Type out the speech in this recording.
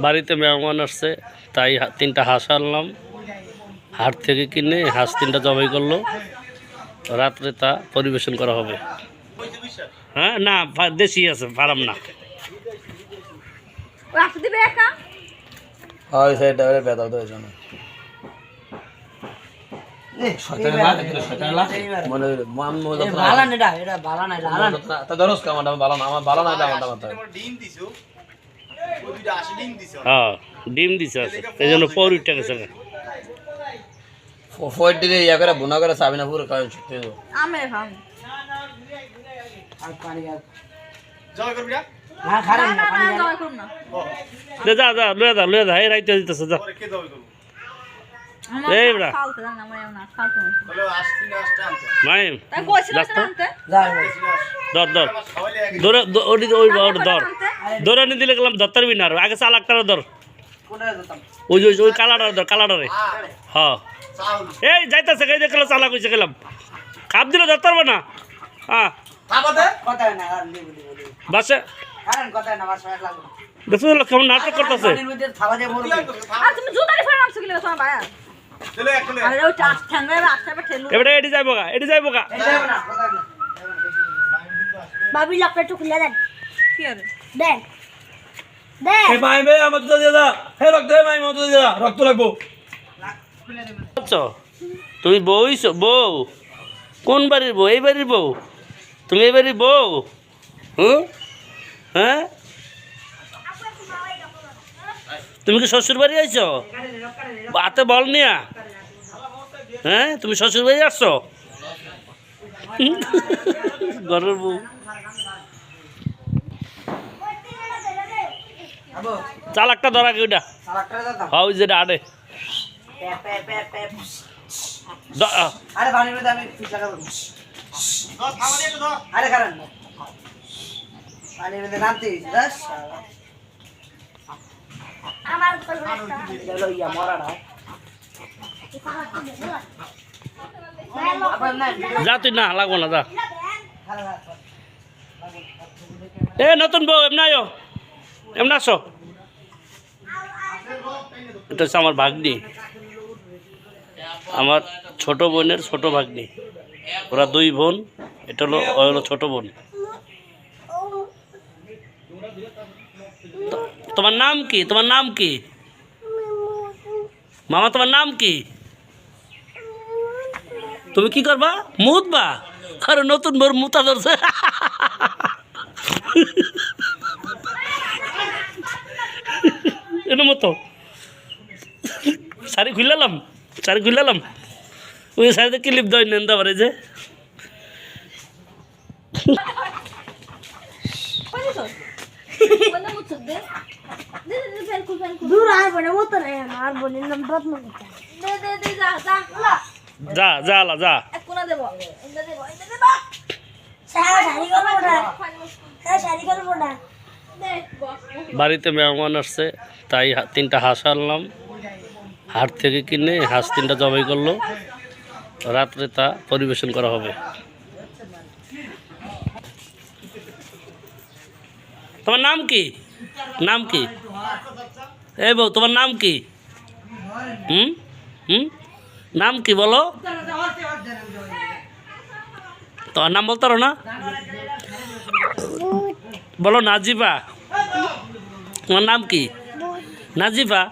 বাড়িতে মেহমান আসছে, তাই 3টা হাঁস আনলাম। হাট থেকে কিনে হাঁস 3টা জবাই করলো, রাত্রে তা পরিবেশন করা হবে। হ্যাঁ, না দেশি আছে, ফার্ম না। হ্যাঁ, ডিম দিছে আছে, এই জন্য পরিটা গেছে। ফয়েডে ইয়া করে বুনা করে সাবিনা পুরো খাওয়া ছুটতে দাও। আমি খাম আর পানি আর জয় করবি না? না খারাপ না পানি না জয় করব না যা লয়ে যা এই রাইতে দিতেছে যা। পরে কে জয় করব? এই বড়া ফালতু না আমার এমন ফালতু বলে আসছি না আসতে আনতে। মাইম তাই কইছিল না আনতে যাও ধর খাওয়াইলে আগে ধর ওই ধর নি দিলে গেলাম ধরতে পারবি না, আগে চাল একটা ধর। কোথায় যেতাম ওই কালাটা ধর, কালাটারে। হ্যাঁ, চাউল এই যাইতেছে গাই দেখলে চালা কইছে গেলাম, খাপ দিলে ধরতে পারবো না। হ্যাঁ, খাবাতে কোথায় না আর বলি বাসে কারণ কোথায় না আমার সময় লাগবে দেখছো কেমন নাটক করতেছে। পানির মধ্যে থাবা দিয়ে মরবে আর তুমি জুতারি ফেরা নামছ কি তোমার ভাই চলে একলে আরে ওই টাস ঠাঙ্গা রাস্তা পে ঠেলু এবারে এটি যাইবো গা এই যাবে না কোথায় না ভাবি লকটা একটু খুলে দেন কি আরে দেন দেন এই মাইবে আমার তো দিয়ে দাও হে রক্ত দে মাইমা তো দিয়ে দাও রক্ত লাগবো আচ্ছা, তুমি বউইছো? বউ কোন বাড়ির বউ? এই বাড়ির বউ? তুমি এই বাড়ির বউ? হ্যাঁ, তুমি কি শ্বশুর বাড়ি আইছো? হাতে বল নিয়া? হ্যাঁ, তুমি শ্বশুর বাড়ি আসছো? ঘরের বউ। আবো চাল একটা ধরা কি ওইটা? সালাকটা দাও হাউ যেটা আড়ে পে দ- আরে পানির মধ্যে আমি ফিস লাগাবো দাও খাওয়া দিয়ে একটু দাও আরে কারণ পানির মধ্যে নামতে দাস আমার চলো ইয়া মরাটা আবার না যা, তুই না লাগবো না, যা। এ নতুন বউ এমনি আয়ো, এমনি আসো। এটা হচ্ছে আমার ভাগ্নি, আমার ছোট বোনের ছোট ভাগ্নি। ওরা 2 বোন, এটা হলো ওই হলো ছোট বোন। তোমার নাম কি? তোমার নাম কি মামা? তোমার নাম কি? তুমি কি করবা? মুতবা? আরে নতুন বোর মুতা ধরছে। এর মতো শাড়ি খুললাম ওই শাড়িতে ক্লিপ দেয় নেন পারে যে। বন্ধ মুছ দে দে দে ফেল কুল দূর আর বনে মতো রে আমার বোনের নাম রত্ন কথা দে যা যা এক কোনা দেব দেব সারা শাড়ি করবো না সারা শাড়ি করবো না দে বস বাড়িতে মেহমান আসছে, তাই 3টা হাঁস আনলাম। হাট থেকে কিনে হাঁস 3টা জবাই করলো, রাত্রে তা পরিবেশন করা হবে। তোমার নাম কি? নাম কি? এই বউ, তোমার নাম কি? হুম হুম নাম কি বলো? তোমার নাম বলতে পারো না? বলো নাজিবা। তোমার নাম কি? নাজিবা।